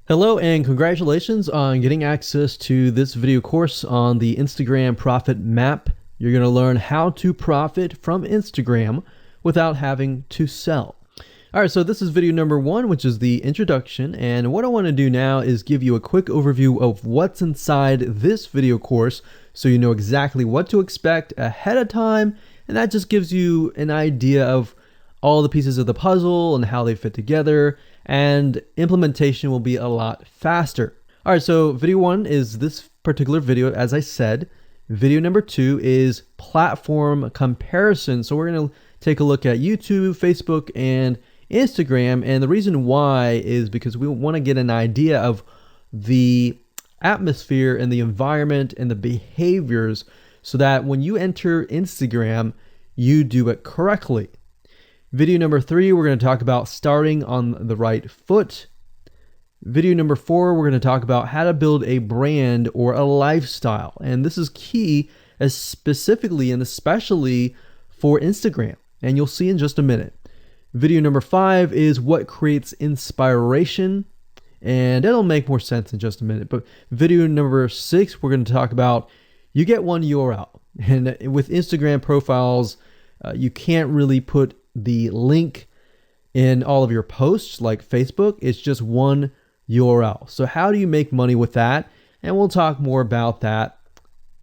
Hello and congratulations on getting access to this video course on the Instagram Profit Map. You're going to learn how to profit from Instagram without having to sell. All right, so this is video number 1, which is the introduction. And what I want to do now is give you a quick overview of what's inside this video course so you know exactly what to expect ahead of time. And that just gives you an idea of all the pieces of the puzzle and how they fit together, and implementation will be a lot faster. All right, so video 1 is this particular video, as I said. Video number 2 is platform comparison. So we're going to take a look at YouTube, Facebook, and Instagram. And the reason why is because we want to get an idea of the atmosphere and the environment and the behaviors so that when you enter Instagram, you do it correctly. Video number 3, we're going to talk about starting on the right foot. Video number 4, we're going to talk about how to build a brand or a lifestyle. And this is key, as specifically and especially for Instagram. And you'll see in just a minute. Video number 5 is what creates inspiration. And it'll make more sense in just a minute. But video number 6, we're going to talk about you get one URL. And with Instagram profiles, you can't really put the link in all of your posts like Facebook. It's just one URL. So how do you make money with that? And we'll talk more about that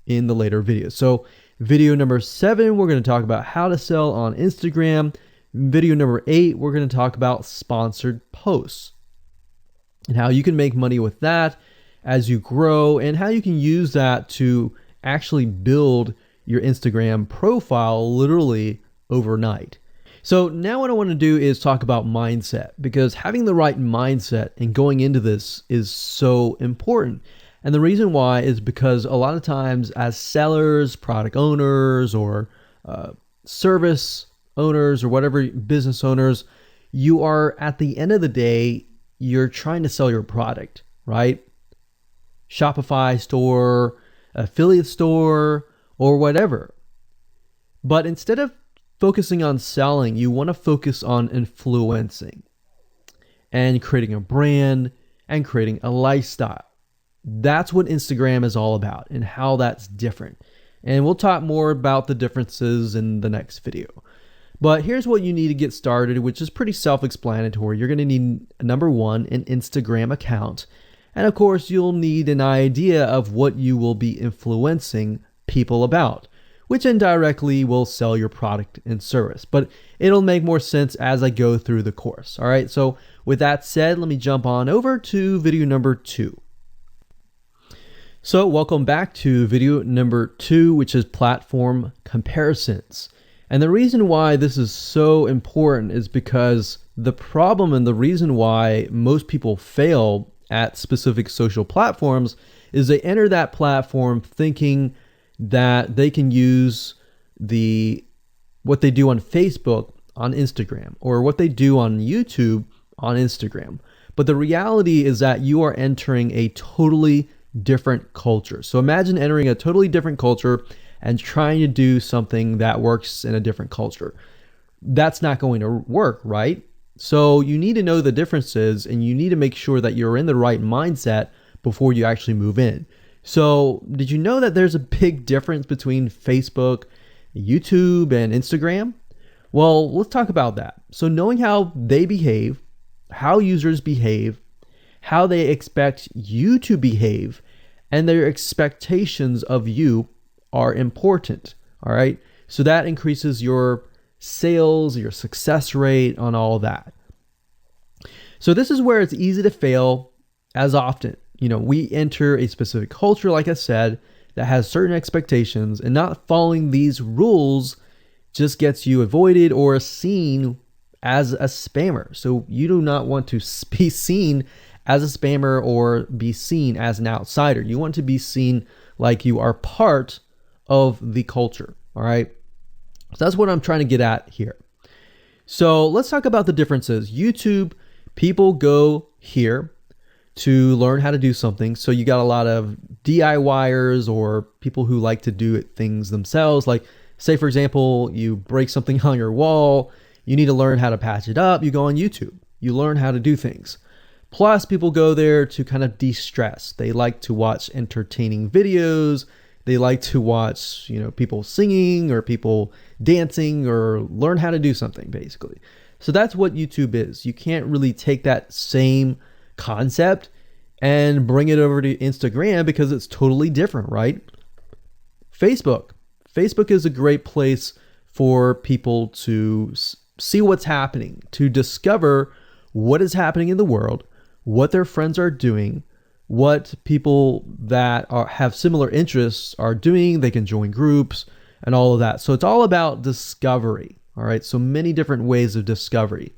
in the later videos. So video number 7, we're going to talk about how to sell on Instagram. Video number 8, we're going to talk about sponsored posts and how you can make money with that as you grow, and how you can use that to actually build your Instagram profile literally overnight. So now what I want to do is talk about mindset, because having the right mindset and going into this is so important. And the reason why is because a lot of times as sellers, product owners, or service owners, or whatever, business owners, you are, at the end of the day, you're trying to sell your product, right? Shopify store, affiliate store, or whatever. But instead of focusing on selling, you want to focus on influencing and creating a brand and creating a lifestyle. That's what Instagram is all about and how that's different. And we'll talk more about the differences in the next video. But here's what you need to get started, which is pretty self-explanatory. You're going to need, number 1, an Instagram account. And of course, you'll need an idea of what you will be influencing people about, which indirectly will sell your product and service. But it'll make more sense as I go through the course. All right, so with that said, let me jump on over to video number 2. So welcome back to video number 2, which is platform comparisons. And the reason why this is so important is because the problem and the reason why most people fail at specific social platforms is they enter that platform thinking that they can use what they do on Facebook on Instagram, or what they do on YouTube on Instagram. But the reality is that you are entering a totally different culture. So imagine entering a totally different culture and trying to do something that works in a different culture. That's not going to work, right? So you need to know the differences, and you need to make sure that you're in the right mindset before you actually move in. So did you know that there's a big difference between Facebook, YouTube, and Instagram? Well, let's talk about that. So knowing how they behave, how users behave, how they expect you to behave, and their expectations of you are important. All right. So that increases your sales, your success rate on all that. So this is where it's easy to fail as often. You know, we enter a specific culture, like I said, that has certain expectations, and not following these rules just gets you avoided or seen as a spammer. So you do not want to be seen as a spammer or be seen as an outsider. You want to be seen like you are part of the culture. All right. So that's what I'm trying to get at here. So let's talk about the differences. YouTube, people go here to learn how to do something. So you got a lot of DIYers, or people who like to do things themselves. Like, say, for example, you break something on your wall, you need to learn how to patch it up. You go on YouTube, you learn how to do things. Plus, people go there to kind of de-stress. They like to watch entertaining videos. They like to watch, people singing or people dancing or learn how to do something, basically. So that's what YouTube is. You can't really take that same concept and bring it over to Instagram because it's totally different, right? Facebook. Facebook is a great place for people to see what's happening, to discover what is happening in the world, what their friends are doing, what people that have similar interests are doing. They can join groups and all of that. So it's all about discovery. All right. So many different ways of discovery.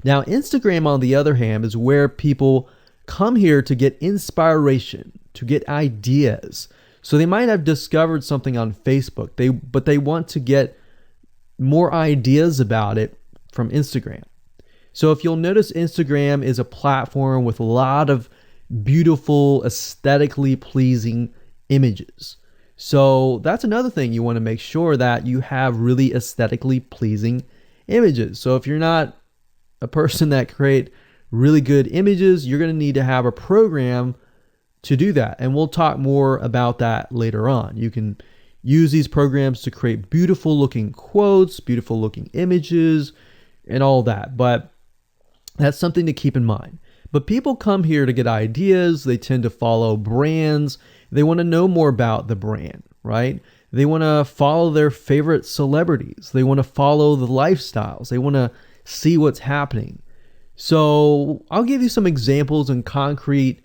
Now, Instagram, on the other hand, is where people come here to get inspiration, to get ideas. So they might have discovered something on Facebook, but they want to get more ideas about it from Instagram. So if you'll notice, Instagram is a platform with a lot of beautiful, aesthetically pleasing images. So that's another thing. You want to make sure that you have really aesthetically pleasing images. So if you're not a person that create really good images, you're going to need to have a program to do that. And we'll talk more about that later on. You can use these programs to create beautiful looking quotes, beautiful looking images, and all that. But that's something to keep in mind. But people come here to get ideas. They tend to follow brands. They want to know more about the brand, right? They want to follow their favorite celebrities. They want to follow the lifestyles. They want to see what's happening. So I'll give you some examples and concrete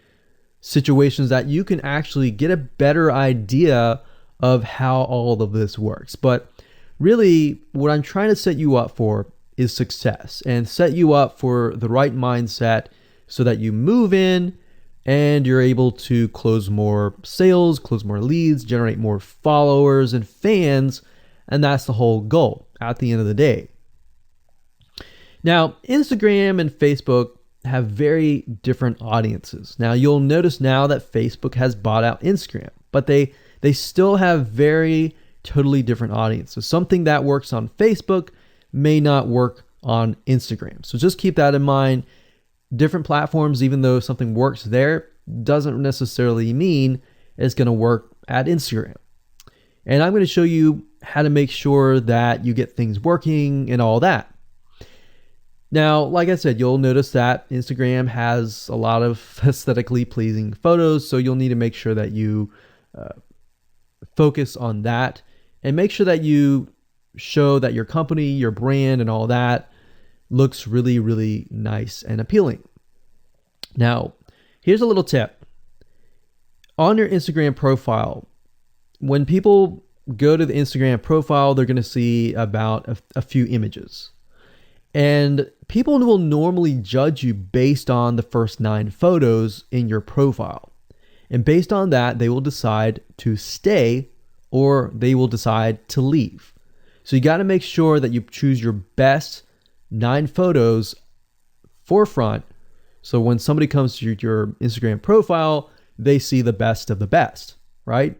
situations that you can actually get a better idea of how all of this works. But really, what I'm trying to set you up for is success, and set you up for the right mindset so that you move in and you're able to close more sales, close more leads, generate more followers and fans. And that's the whole goal at the end of the day. Now, Instagram and Facebook have very different audiences. Now, you'll notice now that Facebook has bought out Instagram, but they still have very totally different audiences. Something that works on Facebook may not work on Instagram. So just keep that in mind. Different platforms, even though something works there, doesn't necessarily mean it's going to work at Instagram. And I'm going to show you how to make sure that you get things working and all that. Now, like I said, you'll notice that Instagram has a lot of aesthetically pleasing photos, so you'll need to make sure that you focus on that and make sure that you show that your company, your brand, and all that looks really, really nice and appealing. Now, here's a little tip. On your Instagram profile, when people go to the Instagram profile, they're going to see about a few images. And people will normally judge you based on the first 9 photos in your profile. And based on that, they will decide to stay or they will decide to leave. So you got to make sure that you choose your best 9 photos forefront. So when somebody comes to your Instagram profile, they see the best of the best, right?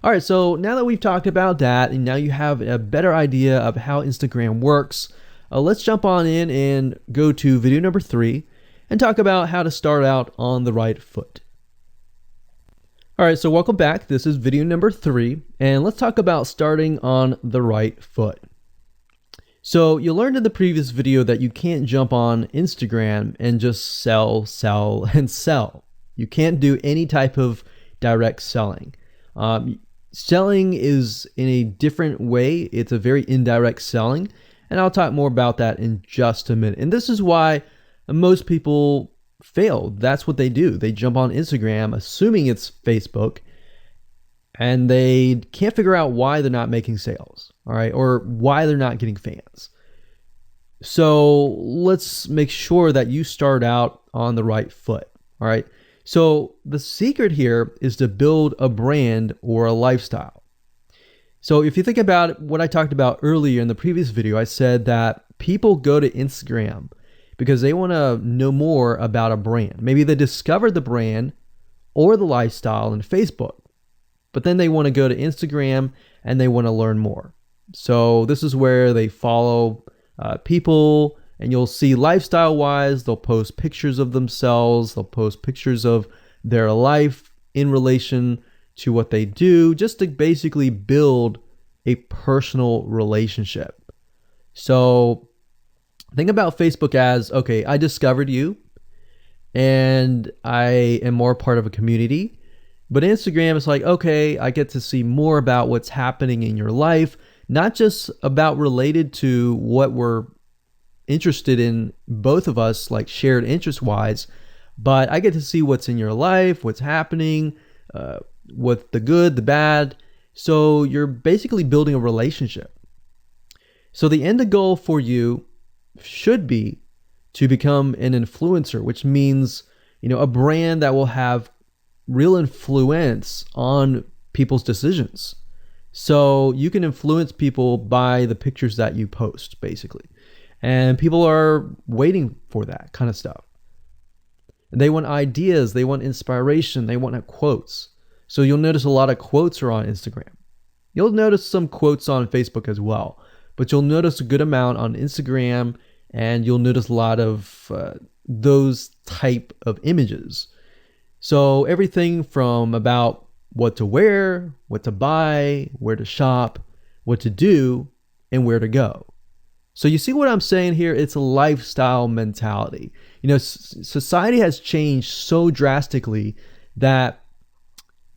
All right, so now that we've talked about that, and now you have a better idea of how Instagram works, let's jump on in and go to video number 3 and talk about how to start out on the right foot. All right, so welcome back. This is video number 3, and let's talk about starting on the right foot. So you learned in the previous video that you can't jump on Instagram and just sell, and sell. You can't do any type of direct selling. Selling is in a different way. It's a very indirect selling, and I'll talk more about that in just a minute. And this is why most people fail. That's what they do. They jump on Instagram assuming it's Facebook, and they can't figure out why they're not making sales, all right, or why they're not getting fans. So let's make sure that you start out on the right foot, all right? So the secret here is to build a brand or a lifestyle. So if you think about what I talked about earlier in the previous video, I said that people go to Instagram because they want to know more about a brand. Maybe they discovered the brand or the lifestyle in Facebook, but then they want to go to Instagram and they want to learn more. So this is where they follow people And you'll see lifestyle wise, they'll post pictures of themselves, they'll post pictures of their life in relation to what they do, just to basically build a personal relationship. So think about Facebook as, okay, I discovered you and I am more part of a community. But Instagram is like, okay, I get to see more about what's happening in your life, not just about related to what we're interested in, both of us, like shared interest wise, but I get to see what's in your life, what's happening, what the good, the bad. So you're basically building a relationship. So the end goal for you should be to become an influencer, which means, a brand that will have real influence on people's decisions. So you can influence people by the pictures that you post, basically. And people are waiting for that kind of stuff. They want ideas, they want inspiration, they want quotes. So you'll notice a lot of quotes are on Instagram. You'll notice some quotes on Facebook as well, but you'll notice a good amount on Instagram, and you'll notice a lot of those type of images. So everything from about what to wear, what to buy, where to shop, what to do, and where to go. So you see what I'm saying here? It's a lifestyle mentality. Society has changed so drastically that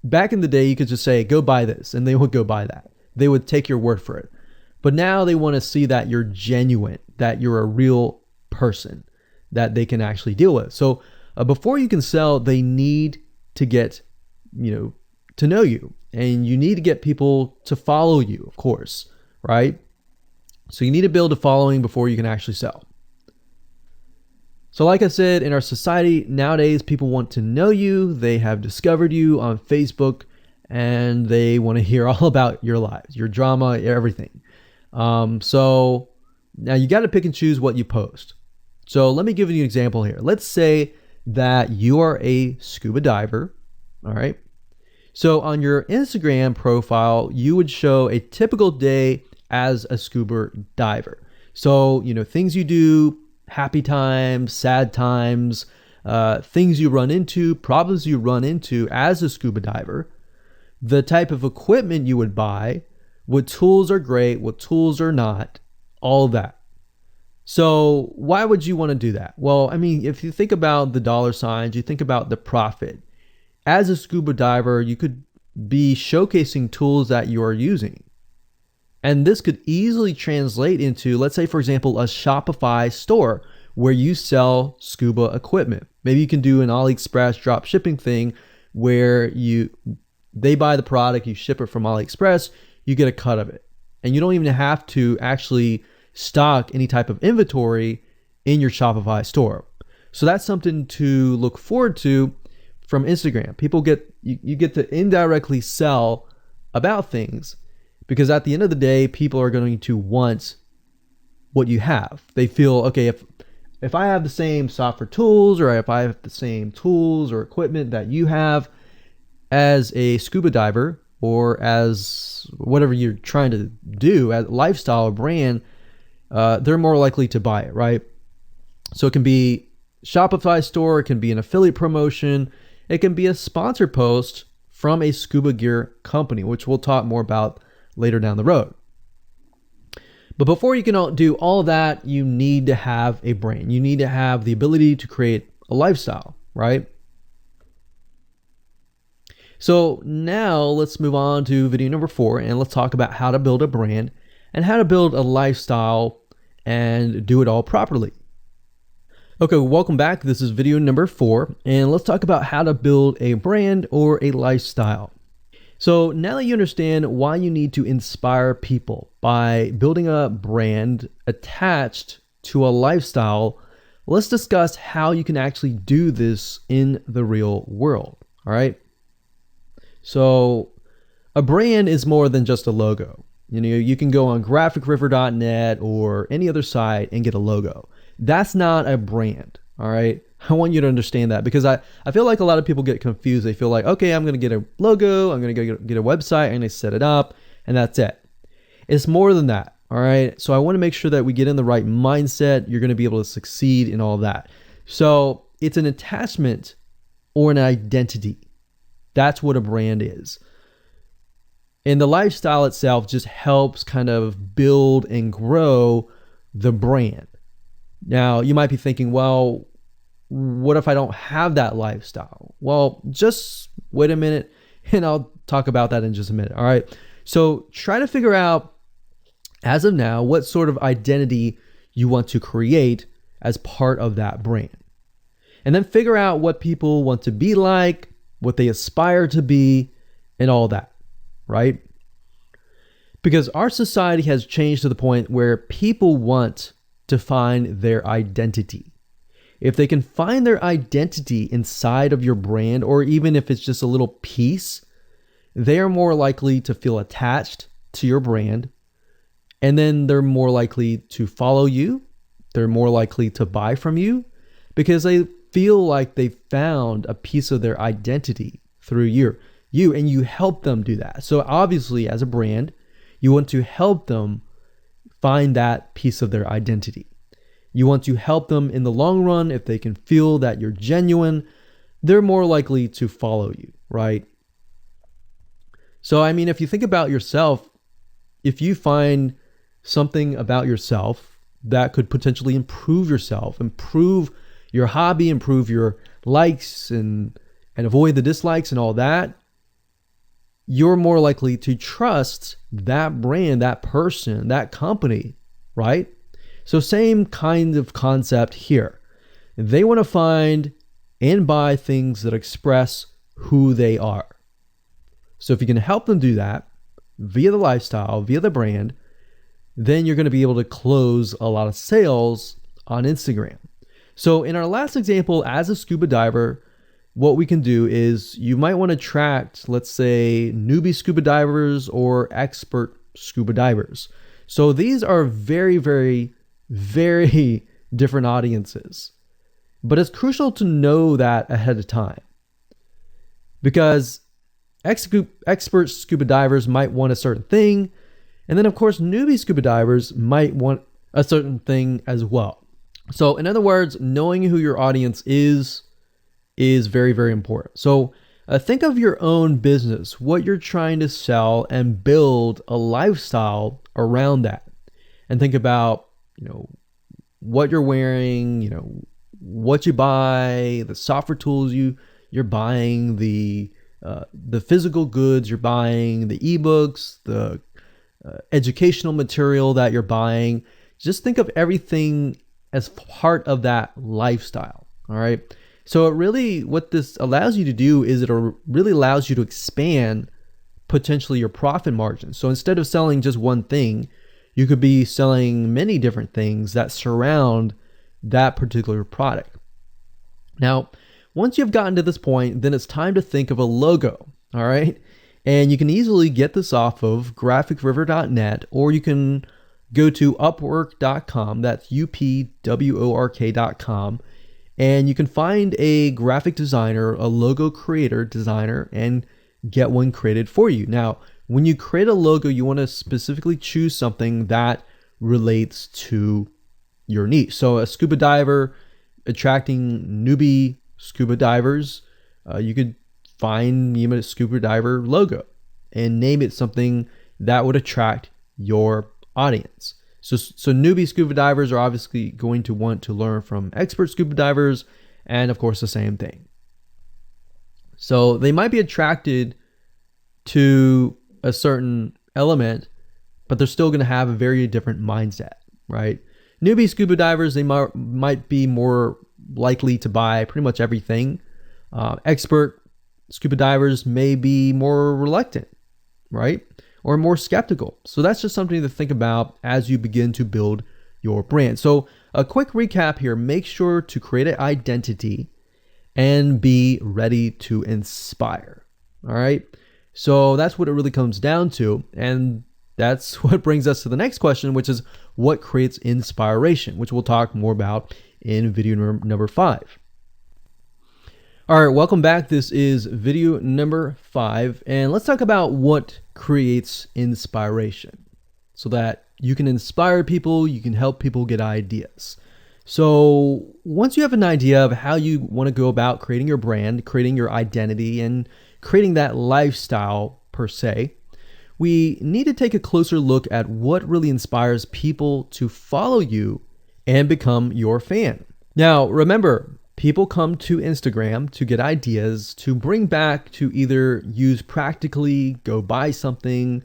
back in the day, you could just say, go buy this, and they would go buy that. They would take your word for it. But now they want to see that you're genuine, that you're a real person that they can actually deal with. So before you can sell, they need to get, to know you, and you need to get people to follow you, of course, right? So you need to build a following before you can actually sell. So like I said, in our society nowadays, people want to know you. They have discovered you on Facebook, and they want to hear all about your lives, your drama, everything. So now you got to pick and choose what you post. So let me give you an example here. Let's say that you are a scuba diver. All right. So on your Instagram profile, you would show a typical day as a scuba diver. So, things you do, happy times, sad times, things you run into, problems you run into as a scuba diver, the type of equipment you would buy, what tools are great, what tools are not, all that. So why would you want to do that? Well, if you think about the dollar signs, you think about the profit. As a scuba diver, you could be showcasing tools that you are using. And this could easily translate into, let's say, for example, a Shopify store where you sell scuba equipment. Maybe you can do an AliExpress drop shipping thing where they buy the product, you ship it from AliExpress, you get a cut of it. And you don't even have to actually stock any type of inventory in your Shopify store. So that's something to look forward to from Instagram. You get to indirectly sell about things, because at the end of the day, people are going to want what you have. They feel, okay, if I have the same software tools, or if I have the same tools or equipment that you have as a scuba diver, or as whatever you're trying to do, as lifestyle or brand, they're more likely to buy it, right? So it can be Shopify store, it can be an affiliate promotion, it can be a sponsor post from a scuba gear company, which we'll talk more about later down the road. But before you can do all that, you need to have a brand. You need to have the ability to create a lifestyle, right? So now let's move on to video number 4, and let's talk about how to build a brand and how to build a lifestyle and do it all properly. Okay, welcome back. This is video number 4, and let's talk about how to build a brand or a lifestyle. So now that you understand why you need to inspire people by building a brand attached to a lifestyle, let's discuss how you can actually do this in the real world. All right. So a brand is more than just a logo. You can go on graphicriver.net or any other site and get a logo. That's not a brand. All right. I want you to understand that, because I feel like a lot of people get confused. They feel like, okay, I'm going to get a logo, I'm going to go get a website, and they set it up, and that's it. It's more than that. All right. So I want to make sure that we get in the right mindset. You're going to be able to succeed in all of that. So it's an attachment or an identity. That's what a brand is. And the lifestyle itself just helps kind of build and grow the brand. Now, you might be thinking, well, what if I don't have that lifestyle? Well, just wait a minute and I'll talk about that in just a minute. All right. So try to figure out, as of now, what sort of identity you want to create as part of that brand. And then figure out what people want to be like, what they aspire to be, and all that, right? Because our society has changed to the point where people want to find their identity. If they can find their identity inside of your brand, or even if it's just a little piece, they are more likely to feel attached to your brand. And then they're more likely to follow you. They're more likely to buy from you because they feel like they found a piece of their identity through you, and you help them do that. So obviously, as a brand, you want to help them find that piece of their identity. You want to help them in the long run. If they can feel that you're genuine, they're more likely to follow you, right? So, I mean, if you think about yourself, if you find something about yourself that could potentially improve yourself, improve your hobby, improve your likes and avoid the dislikes and all that, you're more likely to trust that brand, that person, that company, right? So same kind of concept here. They want to find and buy things that express who they are. So if you can help them do that via the lifestyle, via the brand, then you're going to be able to close a lot of sales on Instagram. So in our last example, as a scuba diver, what we can do is you might want to attract, let's say, newbie scuba divers or expert scuba divers. So these are very, very, very different audiences. But it's crucial to know that ahead of time, because expert scuba divers might want a certain thing. And then, of course, newbie scuba divers might want a certain thing as well. So in other words, knowing who your audience is very, very important. So think of your own business, what you're trying to sell, and build a lifestyle around that. And think about, what you're wearing, what you buy, the software tools you're buying, the physical goods you're buying, the ebooks, the educational material that you're buying. Just think of everything as part of that lifestyle. All right. So what this allows you to do is it really allows you to expand potentially your profit margin. So instead of selling just one thing, you could be selling many different things that surround that particular product. Now, once you've gotten to this point, then it's time to think of a logo. All right. And you can easily get this off of graphicriver.net, or you can go to upwork.com. That's upwork.com. And you can find a graphic designer, a logo creator, designer, and get one created for you. Now, when you create a logo, you want to specifically choose something that relates to your niche. So a scuba diver attracting newbie scuba divers, you could find a scuba diver logo and name it something that would attract your audience. So newbie scuba divers are obviously going to want to learn from expert scuba divers, and of course the same thing. So they might be attracted to a certain element, but they're still going to have a very different mindset, right? Newbie scuba divers, they might be more likely to buy pretty much everything. Expert scuba divers may be more reluctant, right? Or more skeptical. So that's just something to think about as you begin to build your brand. So a quick recap here: make sure to create an identity and be ready to inspire. All right. So that's what it really comes down to. And that's what brings us to the next question, which is what creates inspiration, which we'll talk more about in video number 5. All right, welcome back. This is video number 5, and let's talk about what creates inspiration so that You can inspire people, you can help people get ideas. So once you have an idea of how you want to go about creating your brand, creating your identity, and creating that lifestyle per se, we need to take a closer look at what really inspires people to follow you and become your fan. Now, remember, people come to Instagram to get ideas to bring back to either use practically, go buy something,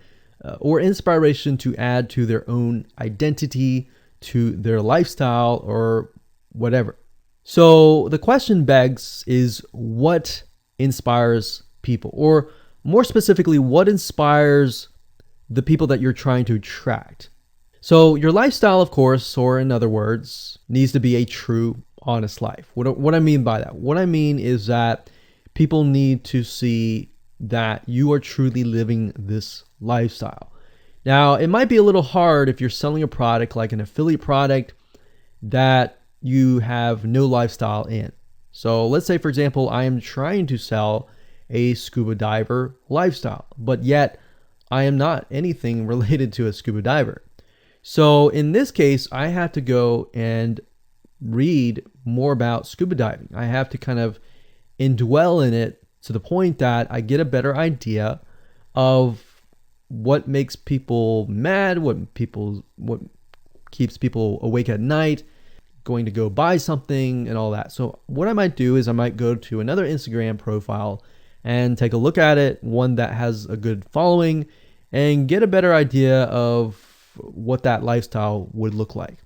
or inspiration to add to their own identity, to their lifestyle, or whatever. So the question begs is, what inspires people? Or more specifically, what inspires the people that you're trying to attract? So your lifestyle, of course, or in other words, needs to be a true, honest life. What I mean by that? What I mean is that people need to see that you are truly living this lifestyle. Now, it might be a little hard if you're selling a product like an affiliate product that you have no lifestyle in. So let's say, for example, I am trying to sell a scuba diver lifestyle, but yet I am not anything related to a scuba diver. So in this case, I have to go and read more about scuba diving. I have to kind of indwell in it to the point that I get a better idea of what makes people mad, what keeps people awake at night, going to go buy something and all that. So what I might do is I might go to another Instagram profile and take a look at it, one that has a good following, and get a better idea of what that lifestyle would look like.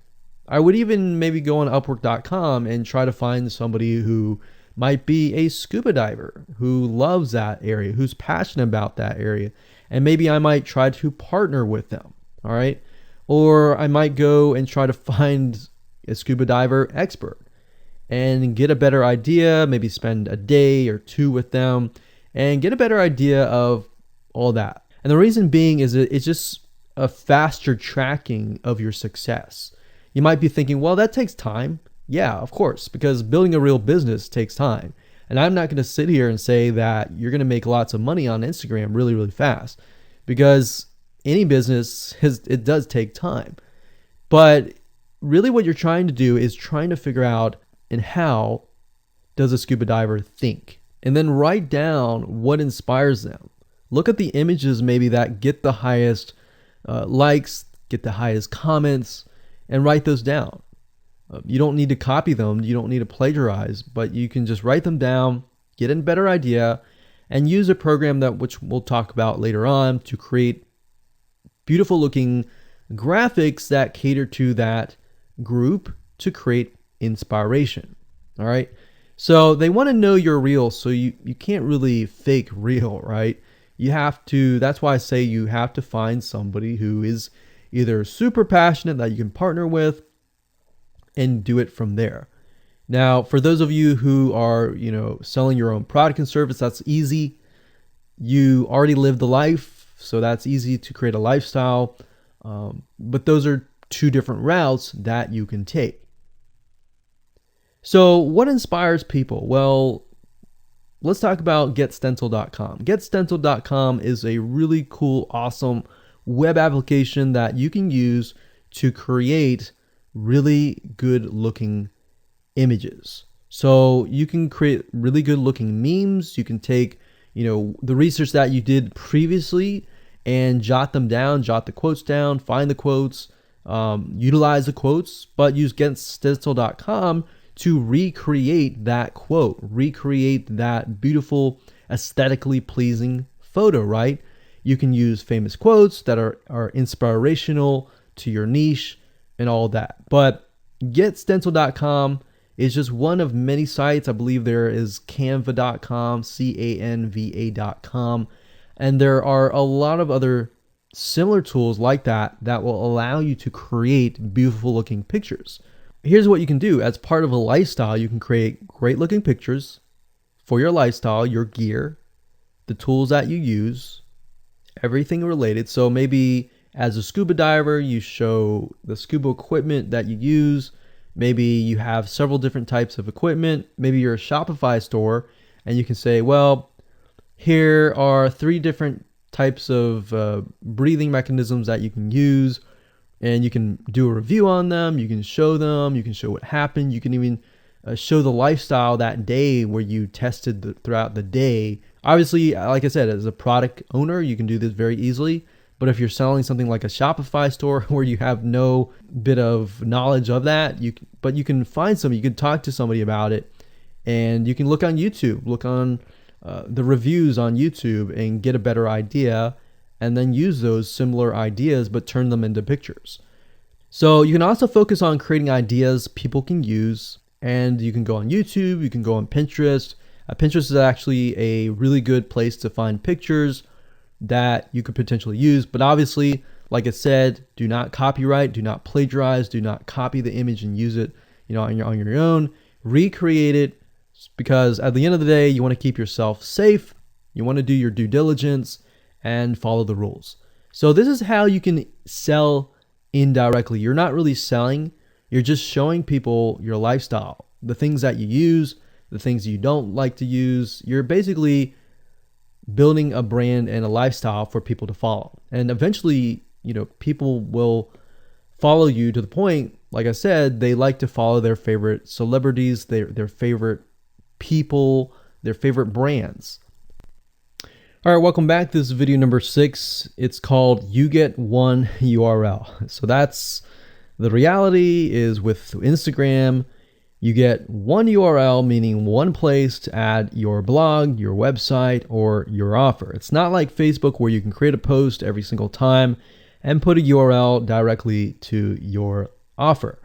I would even maybe go on Upwork.com and try to find somebody who might be a scuba diver, who loves that area, who's passionate about that area. And maybe I might try to partner with them, all right? Or I might go and try to find a scuba diver expert and get a better idea, maybe spend a day or two with them and get a better idea of all that. And the reason being is it's just a faster tracking of your success. You might be thinking, well, that takes time. Yeah, of course, because building a real business takes time. And I'm not going to sit here and say that you're going to make lots of money on Instagram really, really fast, because any business, it does take time. But really what you're trying to do is trying to figure out, and how does a scuba diver think? And then write down what inspires them. Look at the images maybe that get the highest likes, get the highest comments, and write those down. You don't need to copy them. You don't need to plagiarize, but you can just write them down, get a better idea, and use a program which we'll talk about later on to create beautiful looking graphics that cater to that group to create inspiration. All right. So they want to know you're real. So you can't really fake real, right? You have to, that's why I say you have to find somebody who is either super passionate that you can partner with and do it from there. Now, for those of you who are, selling your own product and service, that's easy. You already live the life, so that's easy to create a lifestyle. But those are two different routes that you can take. So what inspires people? Well, let's talk about GetStencil.com. GetStencil.com is a really cool, awesome web application that you can use to create really good looking images. So you can create really good looking memes. You can take, the research that you did previously and jot them down, jot the quotes down, find the quotes, utilize the quotes, but use GetStencil.com to recreate that quote, recreate that beautiful, aesthetically pleasing photo, right? You can use famous quotes that are inspirational to your niche and all that. But GetStencil.com is just one of many sites. I believe there is Canva.com, Canva.com, and there are a lot of other similar tools like that will allow you to create beautiful looking pictures. Here's what you can do. As part of a lifestyle, you can create great looking pictures for your lifestyle, your gear, the tools that you use, everything related. So maybe as a scuba diver, you show the scuba equipment that you use. Maybe you have several different types of equipment. Maybe you're a Shopify store and you can say, well, here are 3 different types of breathing mechanisms that you can use. and you can do a review on them. You can show them. You can show what happened. You can even show the lifestyle that day where you tested throughout the day. Obviously, like I said, as a product owner, you can do this very easily. But if you're selling something like a Shopify store where you have no bit of knowledge of that, you can find somebody, you can talk to somebody about it, and you can look on YouTube, look on the reviews on YouTube and get a better idea, and then use those similar ideas but turn them into pictures. So you can also focus on creating ideas people can use, and you can go on YouTube, you can go on Pinterest. Pinterest is actually a really good place to find pictures that you could potentially use. But obviously, like I said, do not copyright, do not plagiarize, do not copy the image and use it, on your own. Recreate it, because at the end of the day, you want to keep yourself safe. You want to do your due diligence and follow the rules. So this is how you can sell indirectly. You're not really selling, you're just showing people your lifestyle, the things that you use, the things you don't like to use. You're basically building a brand and a lifestyle for people to follow. And eventually, people will follow you to the point, like I said, they like to follow their favorite celebrities, their favorite people, their favorite brands. All right, welcome back. This is video number 6. It's called You Get One URL. So that's the reality is with Instagram, you get one URL, meaning one place to add your blog, your website, or your offer. It's not like Facebook where you can create a post every single time and put a URL directly to your offer.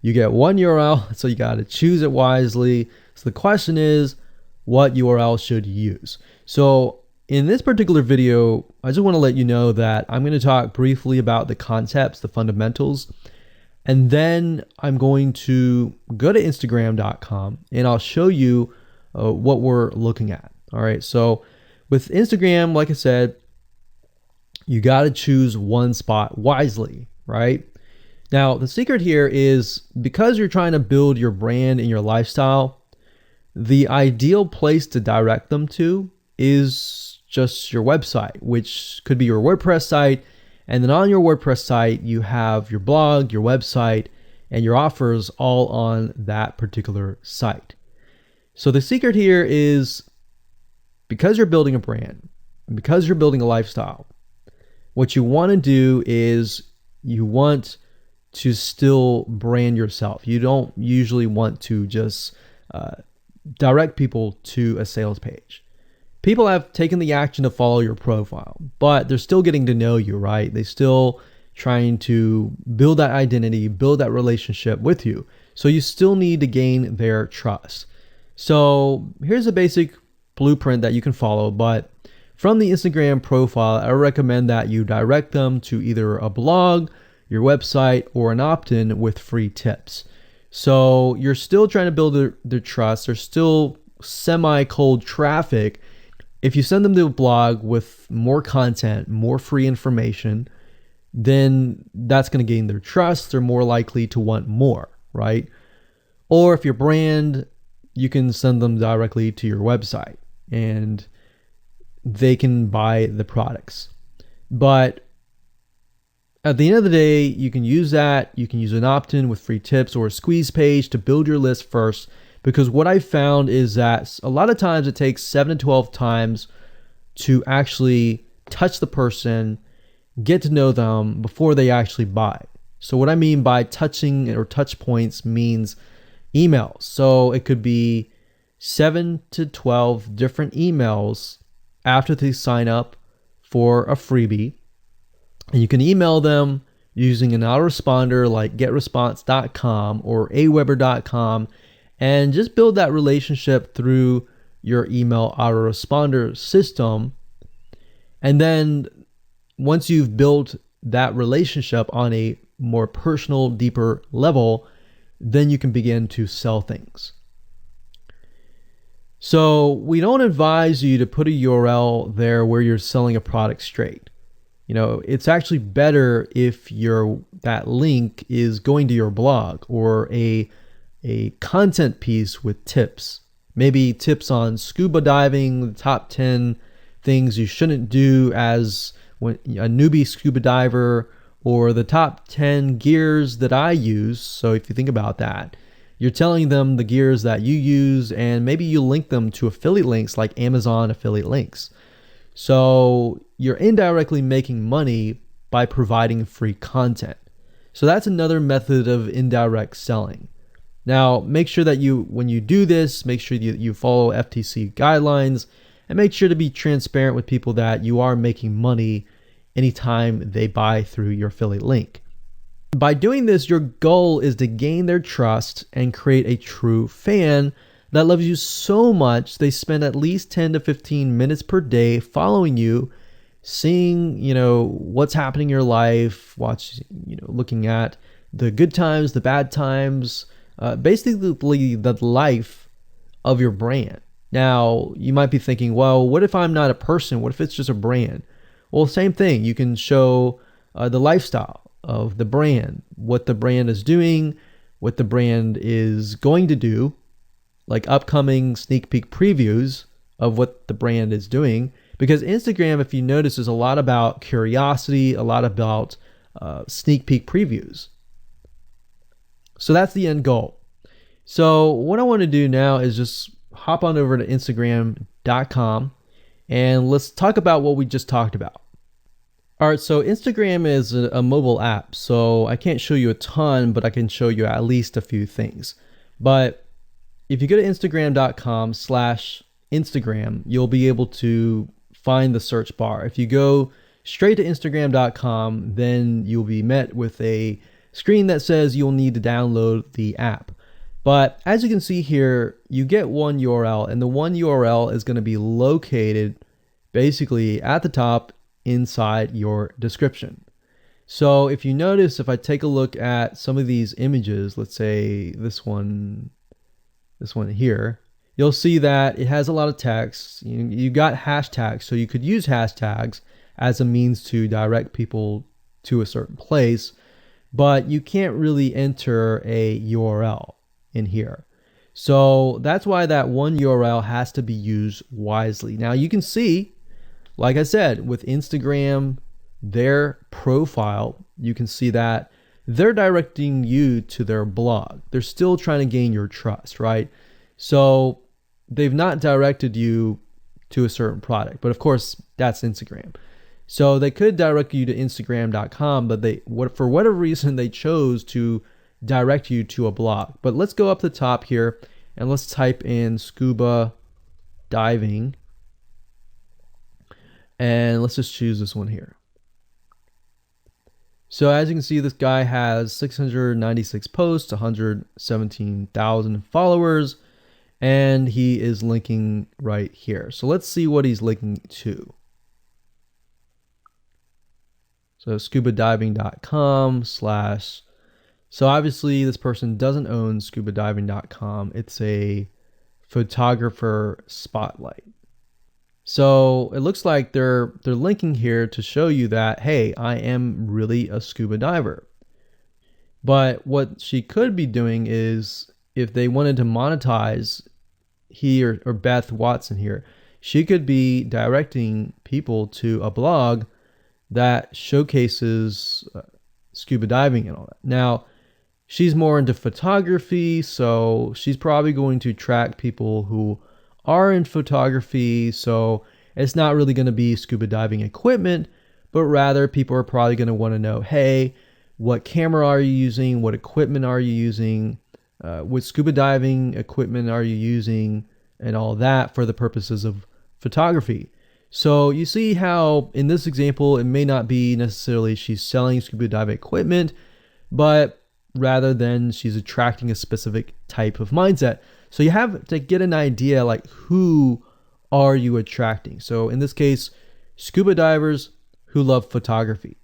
You get one URL, so you got to choose it wisely. So the question is, what URL should you use? So in this particular video, I just want to let you know that I'm going to talk briefly about the concepts, the fundamentals. And then I'm going to go to Instagram.com and I'll show you what we're looking at. All right. So with Instagram, like I said, you got to choose one spot wisely, right? Now, the secret here is because you're trying to build your brand and your lifestyle, the ideal place to direct them to is just your website, which could be your WordPress site. And then on your WordPress site, you have your blog, your website, and your offers all on that particular site. So the secret here is because you're building a brand, because you're building a lifestyle, what you want to do is you want to still brand yourself. You don't usually want to just direct people to a sales page. People have taken the action to follow your profile, but they're still getting to know you, right? They're still trying to build that identity, build that relationship with you. So you still need to gain their trust. So here's a basic blueprint that you can follow, but from the Instagram profile, I recommend that you direct them to either a blog, your website, or an opt-in with free tips. So you're still trying to build their trust. They're still semi-cold traffic. If you send them to a blog with more content, more free information, then that's going to gain their trust. They're more likely to want more, right? Or if your brand, you can send them directly to your website and they can buy the products. But at the end of the day, you can use that. You can use an opt-in with free tips or a squeeze page to build your list first. Because what I found is that a lot of times it takes 7 to 12 times to actually touch the person, get to know them before they actually buy. So what I mean by touching or touch points means emails. So it could be 7 to 12 different emails after they sign up for a freebie. And you can email them using an autoresponder like getresponse.com or aweber.com. And just build that relationship through your email autoresponder system. And then once you've built that relationship on a more personal, deeper level, then you can begin to sell things. So we don't advise you to put a URL there where you're selling a product straight. It's actually better if that link is going to your blog or a content piece with tips, maybe tips on scuba diving, the top 10 things you shouldn't do as a newbie scuba diver, or the top 10 gears that I use. So if you think about that, you're telling them the gears that you use, and maybe you link them to affiliate links like Amazon affiliate links. So you're indirectly making money by providing free content. So that's another method of indirect selling. Now, make sure that when you do this, make sure you follow FTC guidelines, and make sure to be transparent with people that you are making money anytime they buy through your affiliate link. By doing this, your goal is to gain their trust and create a true fan that loves you so much they spend at least 10 to 15 minutes per day following you, seeing, what's happening in your life, looking at the good times, the bad times, basically the life of your brand. Now, you might be thinking, well, what if I'm not a person? What if it's just a brand? Well, same thing. You can show the lifestyle of the brand, what the brand is doing, what the brand is going to do, like upcoming sneak peek previews of what the brand is doing. Because Instagram, if you notice, is a lot about curiosity, a lot about sneak peek previews. So that's the end goal. So what I want to do now is just hop on over to Instagram.com and let's talk about what we just talked about. All right, so Instagram is a mobile app, so I can't show you a ton, but I can show you at least a few things. But if you go to Instagram.com/Instagram, you'll be able to find the search bar. If you go straight to Instagram.com, then you'll be met with a screen that says you'll need to download the app. But as you can see here, you get one URL, and the one URL is going to be located basically at the top inside your description. So if you notice, if I take a look at some of these images, let's say this one here, you'll see that it has a lot of text. You got hashtags, so you could use hashtags as a means to direct people to a certain place, but you can't really enter a URL in here. So that's why that one URL has to be used wisely. Now you can see, like I said, with Instagram, their profile, you can see that they're directing you to their blog. They're still trying to gain your trust, right? So they've not directed you to a certain product, but of course that's Instagram. So they could direct you to Instagram.com, but for whatever reason, they chose to direct you to a blog. But let's go up the top here and let's type in scuba diving. And let's just choose this one here. So as you can see, this guy has 696 posts, 117,000 followers, and he is linking right here. So let's see what he's linking to. So scubadiving.com/. So obviously this person doesn't own scubadiving.com. It's a photographer spotlight. So it looks like they're linking here to show you that, hey, I am really a scuba diver. But what she could be doing is, if they wanted to monetize he or Beth Watson here, she could be directing people to a blog that showcases scuba diving and all that. Now, she's more into photography, so she's probably going to attract people who are in photography. So it's not really going to be scuba diving equipment, but rather people are probably going to want to know, hey, what camera are you using? What equipment are you using? What scuba diving equipment are you using? And all that for the purposes of photography. So you see how in this example, it may not be necessarily she's selling scuba diving equipment, but rather than she's attracting a specific type of mindset. So you have to get an idea, like, who are you attracting? So in this case, scuba divers who love photography.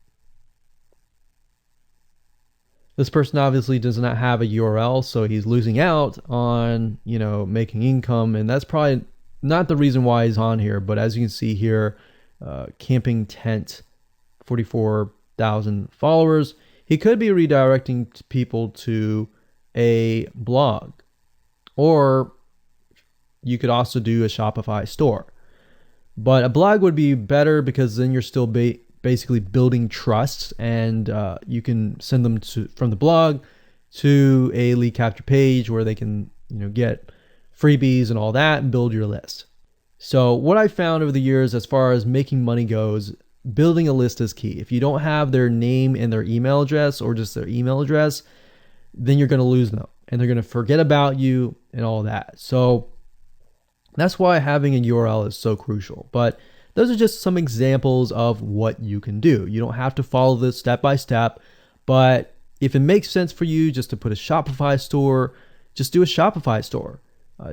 This person obviously does not have a URL, so he's losing out on, making income, and that's probably not the reason why he's on here. But as you can see here, camping tent, 44,000 followers. He could be redirecting people to a blog, or you could also do a Shopify store. But a blog would be better because then you're still basically building trust, and you can send them from the blog to a lead capture page where they can, get freebies and all that and build your list. So what I found over the years as far as making money goes, building a list is key. If you don't have their name and their email address, or just their email address, then you're going to lose them and they're going to forget about you and all that. So that's why having a URL is so crucial. But those are just some examples of what you can do. You don't have to follow this step by step, but if it makes sense for you just to put a Shopify store, just do a Shopify store.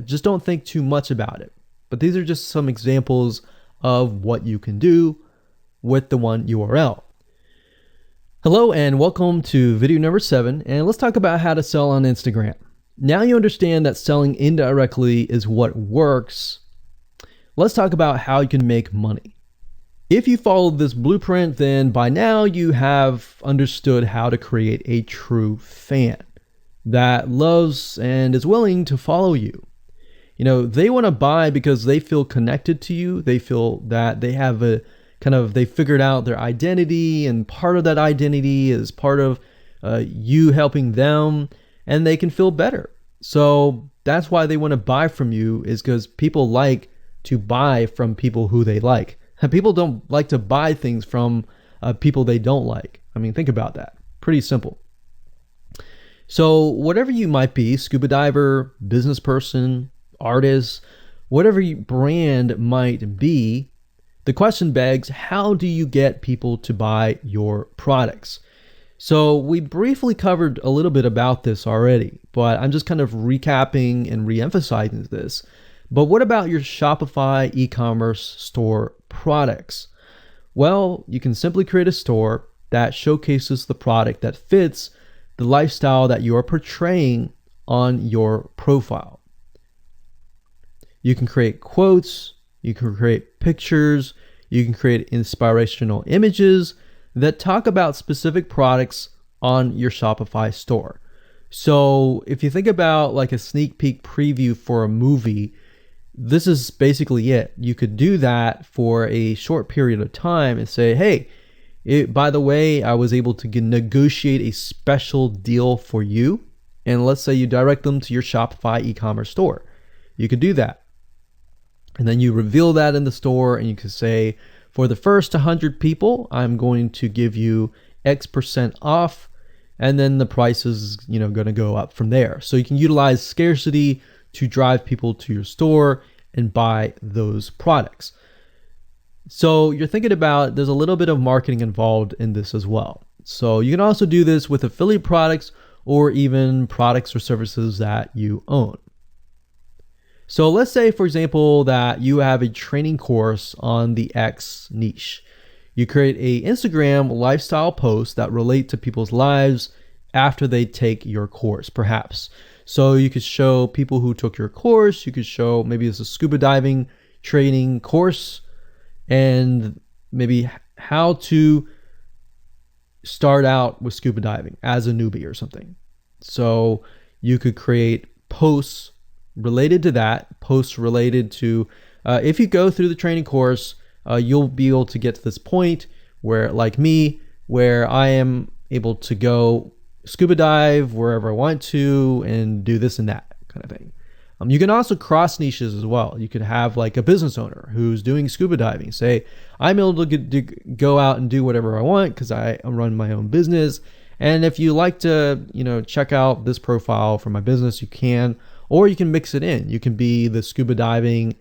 Just don't think too much about it. But these are just some examples of what you can do with the one URL. Hello and welcome to video number 7, and let's talk about how to sell on Instagram. Now you understand that selling indirectly is what works. Let's talk about how you can make money. If you followed this blueprint, then by now you have understood how to create a true fan that loves and is willing to follow you. They want to buy because they feel connected to you. They feel that they have they figured out their identity, and part of that identity is part of you helping them, and they can feel better. So that's why they want to buy from you, is because people like to buy from people who they like. And people don't like to buy things from people they don't like. I mean, think about that. Pretty simple. So whatever you might be, scuba diver, business person, artist, whatever your brand might be, the question begs, how do you get people to buy your products? So we briefly covered a little bit about this already, but I'm just kind of recapping and re-emphasizing this. But what about your Shopify e-commerce store products? Well, you can simply create a store that showcases the product that fits the lifestyle that you are portraying on your profile. You can create quotes, you can create pictures, you can create inspirational images that talk about specific products on your Shopify store. So if you think about like a sneak peek preview for a movie, this is basically it. You could do that for a short period of time and say, hey, by the way, I was able to negotiate a special deal for you. And let's say you direct them to your Shopify e-commerce store. You could do that. And then you reveal that in the store, and you can say, for the first 100 people, I'm going to give you X% off. And then the price is, going to go up from there. So you can utilize scarcity to drive people to your store and buy those products. So you're thinking about, there's a little bit of marketing involved in this as well. So you can also do this with affiliate products or even products or services that you own. So let's say, for example, that you have a training course on the X niche. You create a Instagram lifestyle post that relate to people's lives after they take your course, perhaps. So you could show people who took your course, you could show maybe it's a scuba diving training course, and maybe how to start out with scuba diving as a newbie or something. So you could create posts related to that, posts related to, if you go through the training course, you'll be able to get to this point where, like me, where I am able to go scuba dive wherever I want to and do this and that kind of thing. You can also cross niches as well. You could have like a business owner who's doing scuba diving. Say, I'm able to go out and do whatever I want because I run my own business. And if you like to, check out this profile for my business, you can, or you can mix it in. You can be the scuba diving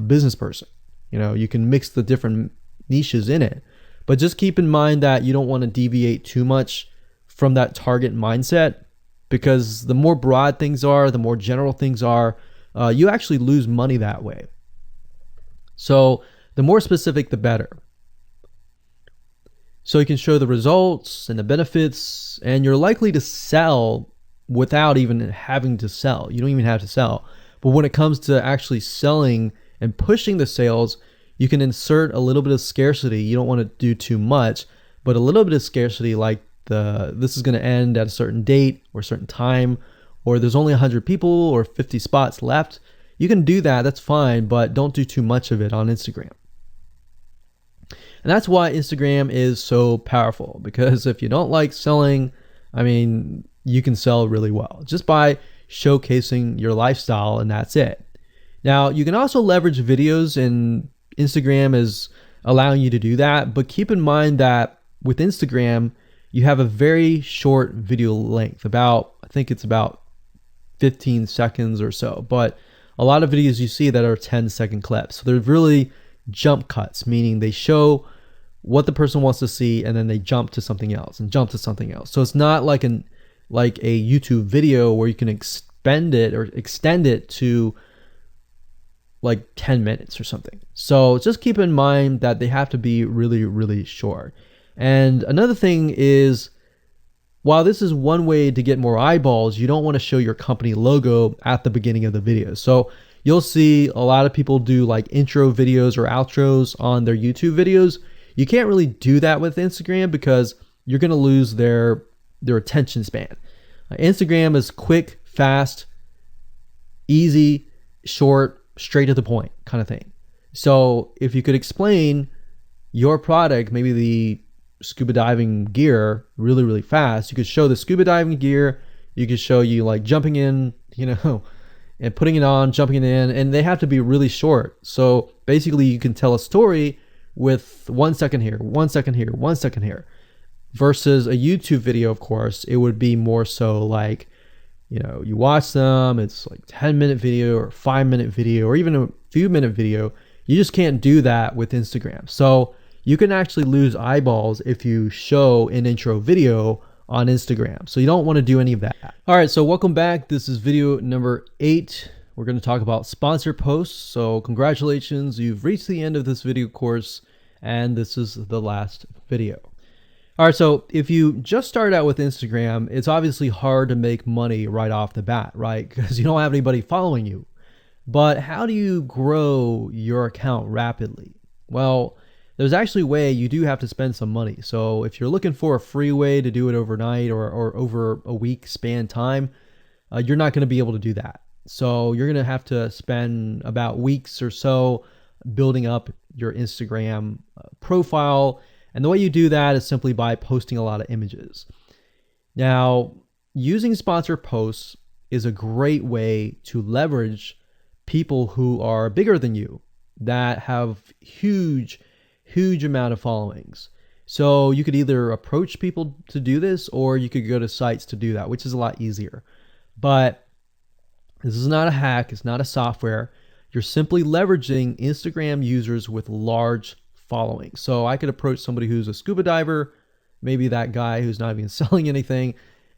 business person. You can mix the different niches in it. But just keep in mind that you don't want to deviate too much from that target mindset, because the more broad things are, the more general things are, you actually lose money that way. So the more specific, the better. So you can show the results and the benefits, and you're likely to sell without even having to sell. You don't even have to sell. But when it comes to actually selling and pushing the sales, you can insert a little bit of scarcity. You don't want to do too much, but a little bit of scarcity, like this is going to end at a certain date or a certain time, or there's only 100 people or 50 spots left. You can do that, that's fine, but don't do too much of it on Instagram. And that's why Instagram is so powerful, because if you don't like selling, I mean, you can sell really well just by showcasing your lifestyle, and that's it. Now, you can also leverage videos, and Instagram is allowing you to do that, but keep in mind that with Instagram, you have a very short video length, I think it's about 15 seconds or so, but a lot of videos you see that are 10-second clips. So they're really jump cuts, meaning they show what the person wants to see and then they jump to something else and jump to something else. So it's not like a YouTube video where you can extend it to like 10 minutes or something. So just keep in mind that they have to be really, really short. And another thing is, while this is one way to get more eyeballs, you don't want to show your company logo at the beginning of the video. So you'll see a lot of people do like intro videos or outros on their YouTube videos. You can't really do that with Instagram because you're going to lose their attention span. Instagram is quick, fast, easy, short, straight to the point kind of thing. So if you could explain your product, maybe the scuba diving gear, really, really fast, you could show the scuba diving gear, you could show you like jumping in, and putting it on, jumping in, and they have to be really short. So basically you can tell a story with 1 second here, 1 second here, 1 second here, versus a YouTube video. Of course, it would be more so like, you watch them, it's like 10-minute video or 5-minute video or even a few minute video. You just can't do that with Instagram. So you can actually lose eyeballs if you show an intro video on Instagram. So you don't want to do any of that. All right, so welcome back. This is video number 8. We're going to talk about sponsor posts. So congratulations, you've reached the end of this video course, and this is the last video. All right, so if you just start out with Instagram, it's obviously hard to make money right off the bat, right? Because you don't have anybody following you. But how do you grow your account rapidly? Well, there's actually a way. You do have to spend some money. So if you're looking for a free way to do it overnight or over a week span time, you're not going to be able to do that. So you're going to have to spend about weeks or so building up your Instagram profile. And the way you do that is simply by posting a lot of images. Now, using sponsor posts is a great way to leverage people who are bigger than you, that have huge amount of followings. So you could either approach people to do this, or you could go to sites to do that, which is a lot easier. But this is not a hack. It's not a software. You're simply leveraging Instagram users with large followings. So I could approach somebody who's a scuba diver, maybe that guy who's not even selling anything,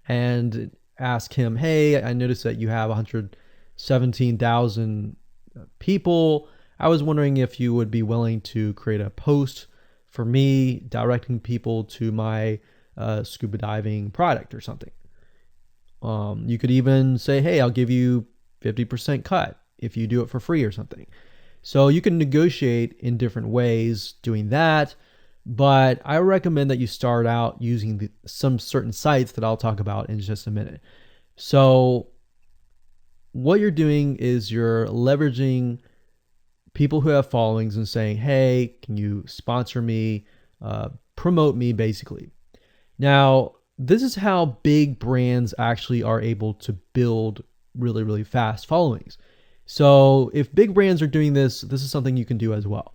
and ask him, hey, I noticed that you have 117,000 people. I was wondering if you would be willing to create a post for me directing people to my scuba diving product or something. You could even say, hey, I'll give you 50% cut if you do it for free or something. So you can negotiate in different ways doing that. But I recommend that you start out using some certain sites that I'll talk about in just a minute. So what you're doing is you're leveraging people who have followings and saying, hey, can you sponsor me, promote me, basically. Now, this is how big brands actually are able to build really, really fast followings. So if big brands are doing this, this is something you can do as well.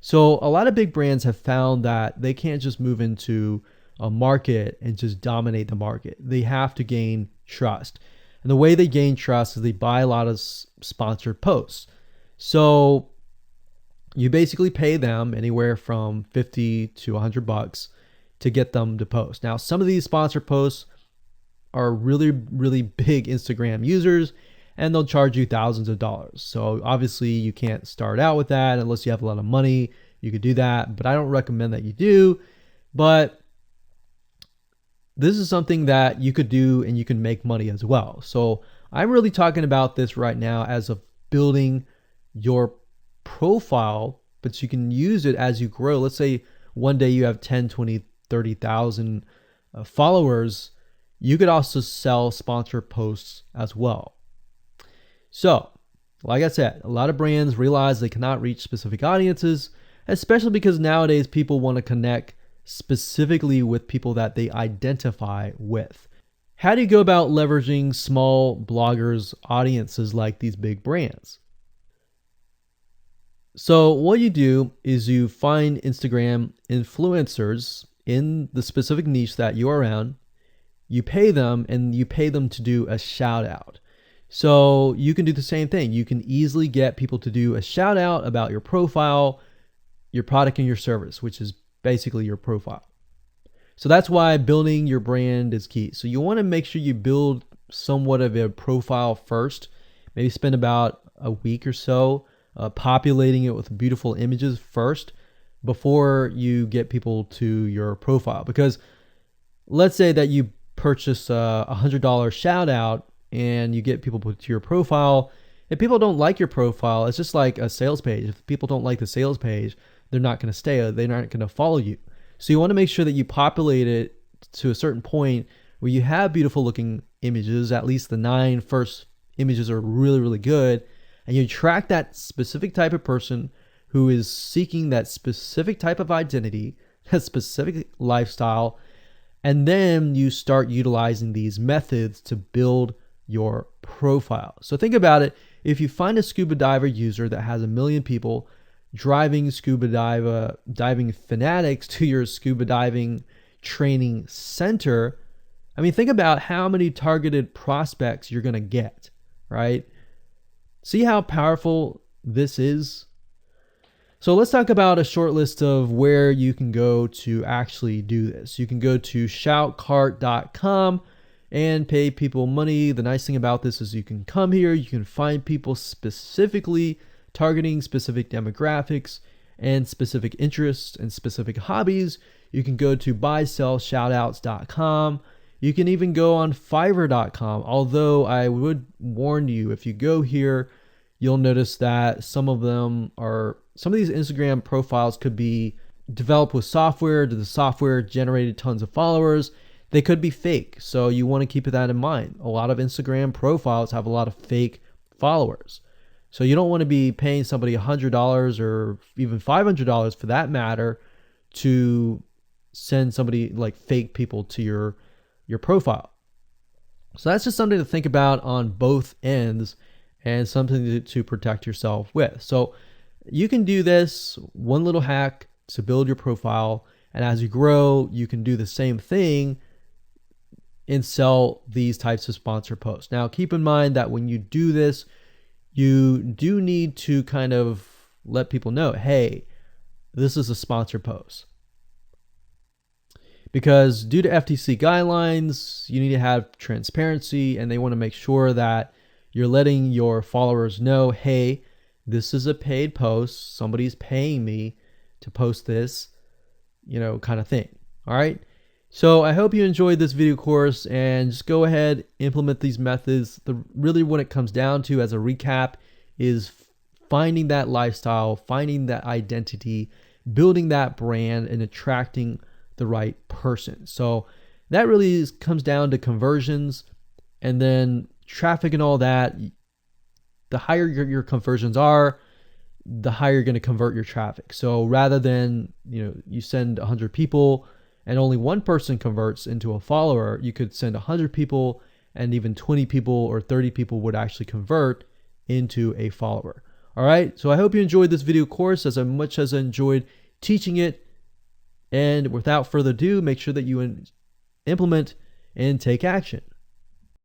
So a lot of big brands have found that they can't just move into a market and just dominate the market. They have to gain trust. And the way they gain trust is they buy a lot of sponsored posts. So you basically pay them anywhere from $50 to $100 to get them to post. Now, some of these sponsored posts are really, really big Instagram users, and they'll charge you thousands of dollars. So obviously you can't start out with that unless you have a lot of money. You could do that, but I don't recommend that you do. But this is something that you could do and you can make money as well. So I'm really talking about this right now as of building your profile, but you can use it as you grow. Let's say one day you have 10, 20, 30,000 followers. You could also sell sponsored posts as well. So, like I said, a lot of brands realize they cannot reach specific audiences, especially because nowadays people want to connect specifically with people that they identify with. How do you go about leveraging small bloggers' audiences like these big brands? So what you do is you find Instagram influencers in the specific niche that you are around. You pay them, and you pay them to do a shout out. So you can do the same thing. You can easily get people to do a shout out about your profile, your product, and your service, which is basically your profile. So that's why building your brand is key. So you want to make sure you build somewhat of a profile first. Maybe spend about a week or so populating it with beautiful images first before you get people to your profile. Because let's say that you purchase a $100 shout out and you get people to your profile. If people don't like your profile, it's just like a sales page. If people don't like the sales page, they're not going to stay. They're not going to follow you. So you want to make sure that you populate it to a certain point where you have beautiful looking images. At least the 9 first images are really, really good. And you attract that specific type of person who is seeking that specific type of identity, that specific lifestyle. And then you start utilizing these methods to build your profile. So think about it. If you find a scuba diver user that has 1 million people driving scuba diving fanatics to your scuba diving training center, I mean, think about how many targeted prospects you're going to get, right? See how powerful this is? So let's talk about a short list of where you can go to actually do this. You can go to shoutcart.com and pay people money. The nice thing about this is you can come here, you can find people specifically targeting specific demographics and specific interests and specific hobbies. You can go to buysellshoutouts.com. You can even go on fiverr.com. Although I would warn you, if you go here, you'll notice that some of these Instagram profiles could be developed with software. The software generated tons of followers. They could be fake. So you want to keep that in mind. A lot of Instagram profiles have a lot of fake followers. So you don't want to be paying somebody $100 or even $500 for that matter to send somebody like fake people to your profile. So that's just something to think about on both ends and something to protect yourself with. So you can do this one little hack to build your profile. And as you grow, you can do the same thing and sell these types of sponsor posts. Now, keep in mind that when you do this, you do need to kind of let people know, hey, this is a sponsor post. Because due to FTC guidelines, you need to have transparency, and they want to make sure that you're letting your followers know, hey, this is a paid post. Somebody's paying me to post this, kind of thing. All right. So I hope you enjoyed this video course, and just go ahead, implement these methods. Really what it comes down to as a recap is finding that lifestyle, finding that identity, building that brand, and attracting the right person. So that really comes down to conversions, and then traffic and all that. The higher your conversions are, the higher you're going to convert your traffic. So rather than, you send 100 people and only one person converts into a follower, you could send 100 people and even 20 people or 30 people would actually convert into a follower. All right. So I hope you enjoyed this video course as much as I enjoyed teaching it. And without further ado, make sure that you implement and take action.